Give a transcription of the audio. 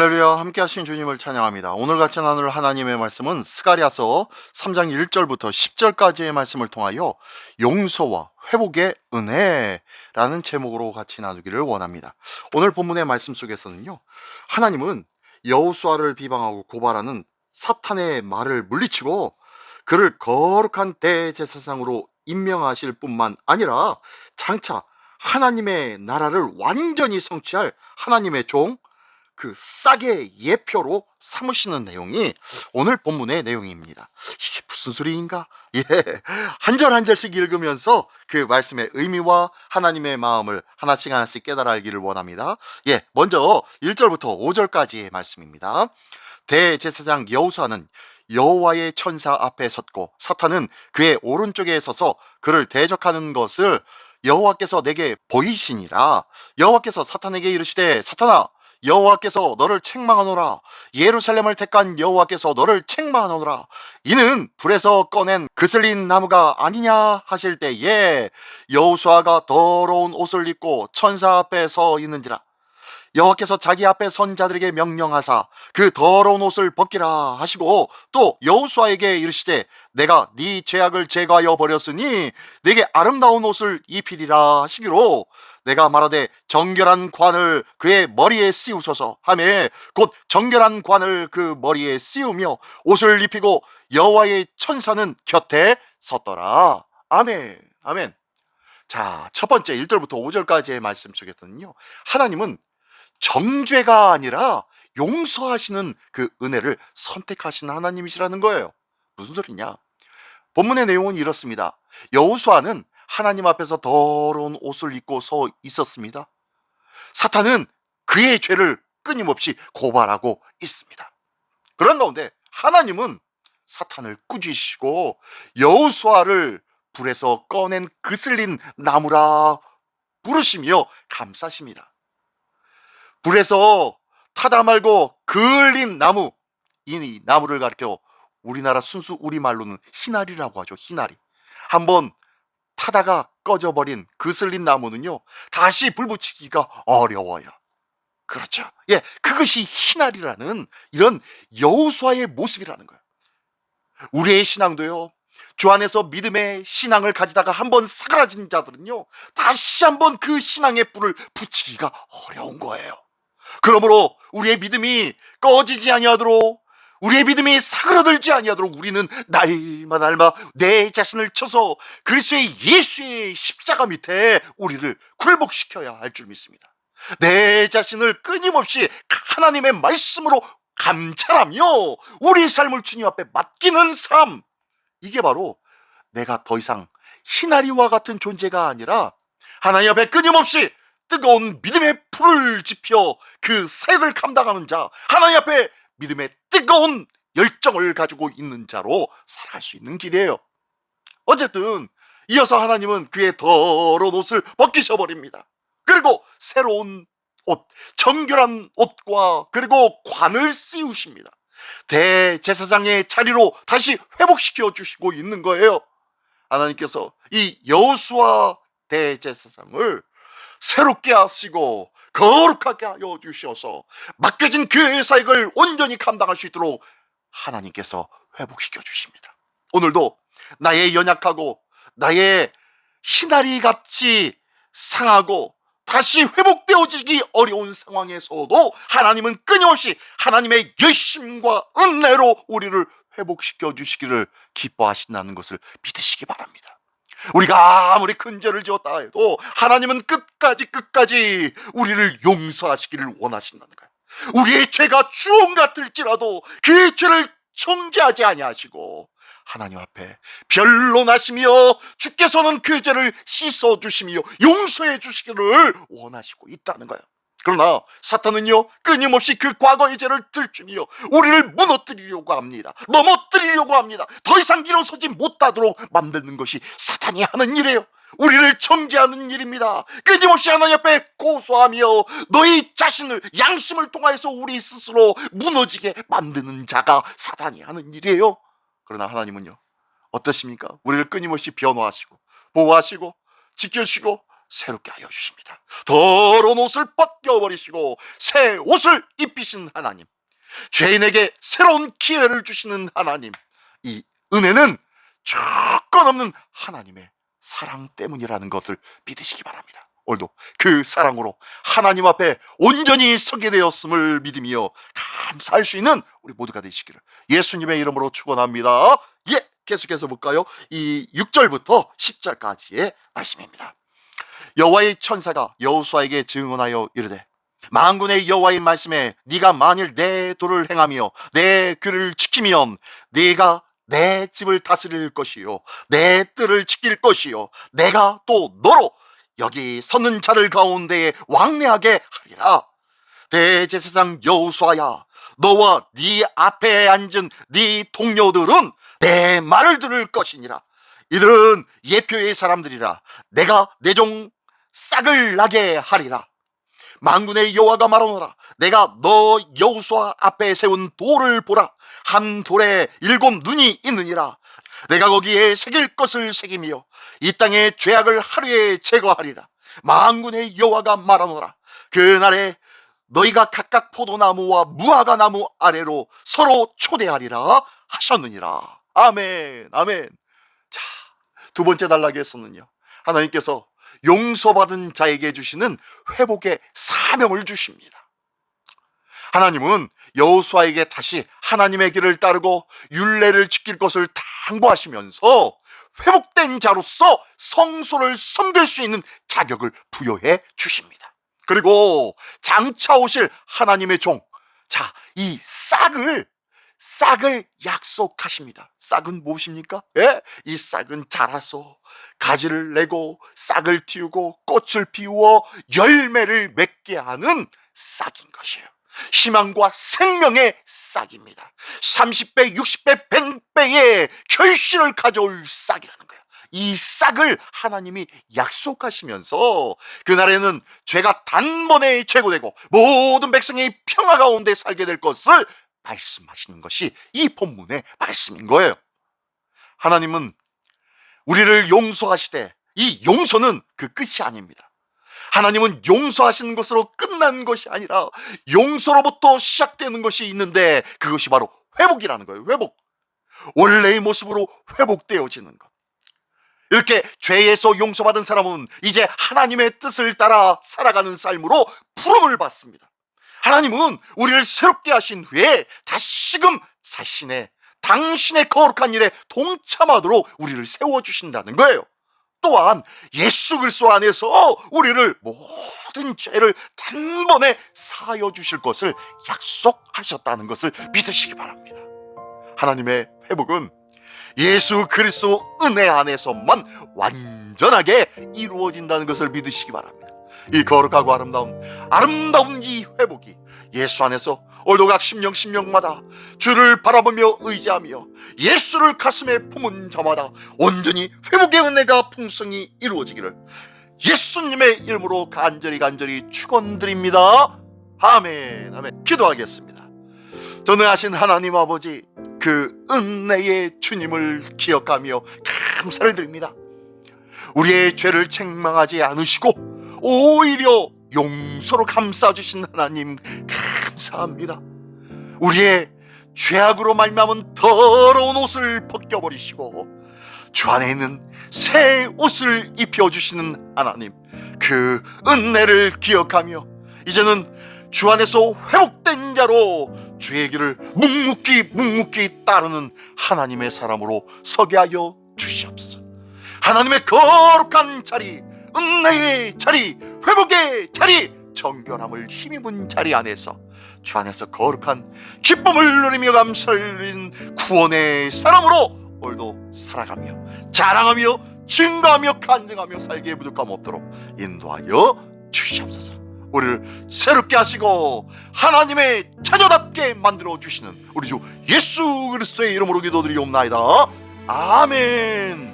할렐루야, 함께 하신 주님을 찬양합니다. 오늘 같이 나눌 하나님의 말씀은 스가랴서 3장 1절부터 10절까지의 말씀을 통하여 용서와 회복의 은혜라는 제목으로 같이 나누기를 원합니다. 오늘 본문의 말씀 속에서는요, 하나님은 여호수아를 비방하고 고발하는 사탄의 말을 물리치고 그를 거룩한 대제사장으로 임명하실 뿐만 아니라 장차 하나님의 나라를 완전히 성취할 하나님의 종, 그 싹의 예표로 삼으시는 내용이 오늘 본문의 내용입니다. 이게 무슨 소리인가? 예, 한 절 한 절씩 읽으면서 그 말씀의 의미와 하나님의 마음을 하나씩 하나씩 깨달아 알기를 원합니다. 예, 먼저 1절부터 5절까지의 말씀입니다. 대제사장 여호수아는 여호와의 천사 앞에 섰고 사탄은 그의 오른쪽에 서서 그를 대적하는 것을 여호와께서 내게 보이시니라. 여호와께서 사탄에게 이르시되, 사탄아, 여호와께서 너를 책망하노라. 예루살렘을 택한 여호와께서 너를 책망하노라. 이는 불에서 꺼낸 그슬린 나무가 아니냐 하실 때에 여호수아가 더러운 옷을 입고 천사 앞에 서 있는지라. 여호와께서 자기 앞에 선 자들에게 명령하사 그 더러운 옷을 벗기라 하시고, 또 여호수아에게 이르시되, 내가 네 죄악을 제거하여 버렸으니 네게 아름다운 옷을 입히리라 하시기로, 내가 말하되 정결한 관을 그의 머리에 씌우소서 하매 곧 정결한 관을 그 머리에 씌우며 옷을 입히고 여호와의 천사는 곁에 섰더라. 아멘. 아멘. 자, 첫 번째 1절부터 5절까지의 말씀 속에서는요, 하나님은 정죄가 아니라 용서하시는 그 은혜를 선택하시는 하나님이시라는 거예요. 무슨 소리냐? 본문의 내용은 이렇습니다. 여호수아는 하나님 앞에서 더러운 옷을 입고 서 있었습니다. 사탄은 그의 죄를 끊임없이 고발하고 있습니다. 그런 가운데 하나님은 사탄을 꾸짖으시고 여호수아를 불에서 꺼낸 그슬린 나무라 부르시며 감싸십니다. 불에서 타다 말고 그을린 나무, 이 나무를 가리켜 우리나라 순수 우리말로는 희나리라고 하죠. 희나리. 한번 타다가 꺼져버린 그슬린 나무는요, 다시 불 붙이기가 어려워요. 그렇죠. 예, 그것이 희나리라는 이런 여호수아의 모습이라는 거예요. 우리의 신앙도요, 주 안에서 믿음의 신앙을 가지다가 한번 사그라진 자들은요, 다시 한번 그 신앙의 불을 붙이기가 어려운 거예요. 그러므로 우리의 믿음이 꺼지지 아니하도록, 우리의 믿음이 사그라들지 아니하도록 우리는 날마다 내 자신을 쳐서 그리스도의 예수의 십자가 밑에 우리를 굴복시켜야 할 줄 믿습니다. 내 자신을 끊임없이 하나님의 말씀으로 감찰하며 우리의 삶을 주님 앞에 맡기는 삶, 이게 바로 내가 더 이상 희나리와 같은 존재가 아니라 하나님 앞에 끊임없이 뜨거운 믿음의 불을 지펴 그 사역을 감당하는 자, 하나님 앞에 믿음의 뜨거운 열정을 가지고 있는 자로 살아갈 수 있는 길이에요. 어쨌든 이어서 하나님은 그의 더러운 옷을 벗기셔버립니다. 그리고 새로운 옷, 정결한 옷과 그리고 관을 씌우십니다. 대제사장의 자리로 다시 회복시켜 주시고 있는 거예요. 하나님께서 이 여호수아 대제사장을 새롭게 하시고 거룩하게 하여 주셔서 맡겨진 그 사역을 온전히 감당할 수 있도록 하나님께서 회복시켜 주십니다. 오늘도 나의 연약하고 나의 희나리같이 상하고 다시 회복되어지기 어려운 상황에서도 하나님은 끊임없이 하나님의 열심과 은혜로 우리를 회복시켜 주시기를 기뻐하신다는 것을 믿으시기 바랍니다. 우리가 아무리 큰 죄를 지었다 해도 하나님은 끝까지 우리를 용서하시기를 원하신다는 거예요. 우리의 죄가 주홍 같을지라도 그 죄를 정죄하지 아니하시고 하나님 앞에 변론하시며 주께서는 그 죄를 씻어주시며 용서해 주시기를 원하시고 있다는 거예요. 그러나 사탄은요, 끊임없이 그 과거의 죄를 들추며 우리를 무너뜨리려고 합니다. 넘어뜨리려고 합니다. 더 이상 일어서지 못하도록 만드는 것이 사탄이 하는 일이에요. 우리를 정죄하는 일입니다. 끊임없이 하나님 앞에 고소하며 너희 자신을, 양심을 통하여서 우리 스스로 무너지게 만드는 자가 사탄이 하는 일이에요. 그러나 하나님은요, 어떠십니까? 우리를 끊임없이 변호하시고 보호하시고 지켜주시고 새롭게 하여 주십니다. 더러운 옷을 벗겨버리시고 새 옷을 입히신 하나님, 죄인에게 새로운 기회를 주시는 하나님, 이 은혜는 조건 없는 하나님의 사랑 때문이라는 것을 믿으시기 바랍니다. 오늘도 그 사랑으로 하나님 앞에 온전히 서게 되었음을 믿으며 감사할 수 있는 우리 모두가 되시기를 예수님의 이름으로 축원합니다. 계속해서 볼까요? 이 6절부터 10절까지의 말씀입니다. 여호와의 천사가 여호수아에게 증언하여 이르되, 만군의 여호와의 말씀에 네가 만일 내 도를 행하며 내 규를 지키면 네가 내 집을 다스릴 것이요 내 뜰을 지킬 것이요 내가 또 너로 여기 서는 자를 가운데에 왕래하게 하리라. 대제사장 여호수아야, 너와 네 앞에 앉은 네 동료들은 내 말을 들을 것이니라. 이들은 예표의 사람들이라. 내가 내 종 싹을 나게 하리라. 만군의 여호와가 말하노라. 내가 너 여호수아 앞에 세운 돌을 보라. 한 돌에 7 눈이 있느니라. 내가 거기에 새길 것을 새기며 이 땅의 죄악을 하루에 제거하리라. 만군의 여호와가 말하노라. 그날에 너희가 각각 포도나무와 무화과 나무 아래로 서로 초대하리라 하셨느니라. 아멘, 아멘. 자, 두 번째 단락에서는요, 하나님께서 용서받은 자에게 주시는 회복의 사명을 주십니다. 하나님은 여호수아에게 다시 하나님의 길을 따르고 율례를 지킬 것을 당부하시면서 회복된 자로서 성소를 섬길 수 있는 자격을 부여해 주십니다. 그리고 장차 오실 하나님의 종, 자, 이 싹을 약속하십니다. 싹은 무엇입니까? 이 싹은 자라서 가지를 내고 싹을 틔우고 꽃을 피우어 열매를 맺게 하는 싹인 것이에요. 희망과 생명의 싹입니다. 30배, 60배, 100배의 결실을 가져올 싹이라는 거예요. 이 싹을 하나님이 약속하시면서 그날에는 죄가 단번에 제거되고 모든 백성이 평화 가운데 살게 될 것을 말씀하시는 것이 이 본문의 말씀인 거예요. 하나님은 우리를 용서하시되 이 용서는 그 끝이 아닙니다. 하나님은 용서하시는 것으로 끝난 것이 아니라 용서로부터 시작되는 것이 있는데 그것이 바로 회복이라는 거예요. 회복. 원래의 모습으로 회복되어지는 것. 이렇게 죄에서 용서받은 사람은 이제 하나님의 뜻을 따라 살아가는 삶으로 부름을 받습니다. 하나님은 우리를 새롭게 하신 후에 다시금 당신의 거룩한 일에 동참하도록 우리를 세워주신다는 거예요. 또한 예수 그리스도 안에서 우리를 모든 죄를 단번에 사하여 주실 것을 약속하셨다는 것을 믿으시기 바랍니다. 하나님의 회복은 예수 그리스도 은혜 안에서만 완전하게 이루어진다는 것을 믿으시기 바랍니다. 이 거룩하고 아름다운 이 회복이 예수 안에서 오늘도 각 심령마다 주를 바라보며 의지하며 예수를 가슴에 품은 자마다 온전히 회복의 은혜가 풍성히 이루어지기를 예수님의 이름으로 간절히 축원드립니다. 아멘, 아멘. 기도하겠습니다. 전능하신 하나님 아버지, 그 은혜의 주님을 기억하며 감사를 드립니다. 우리의 죄를 책망하지 않으시고 오히려 용서로 감싸주신 하나님 감사합니다. 우리의 죄악으로 말미암은 더러운 옷을 벗겨버리시고 주 안에 있는 새 옷을 입혀주시는 하나님, 그 은혜를 기억하며 이제는 주 안에서 회복된 자로 주의 길을 묵묵히 따르는 하나님의 사람으로 서게 하여 주시옵소서. 하나님의 거룩한 자리, 은혜의 자리, 회복의 자리, 정결함을 힘입은 자리 안에서 주 안에서 거룩한 기쁨을 누리며 감사를 누리는 구원의 사람으로 오늘도 살아가며 자랑하며 증거하며 간증하며 살기에 부족함 없도록 인도하여 주시옵소서. 우리를 새롭게 하시고 하나님의 자녀답게 만들어 주시는 우리 주 예수 그리스도의 이름으로 기도드리옵나이다. 아멘.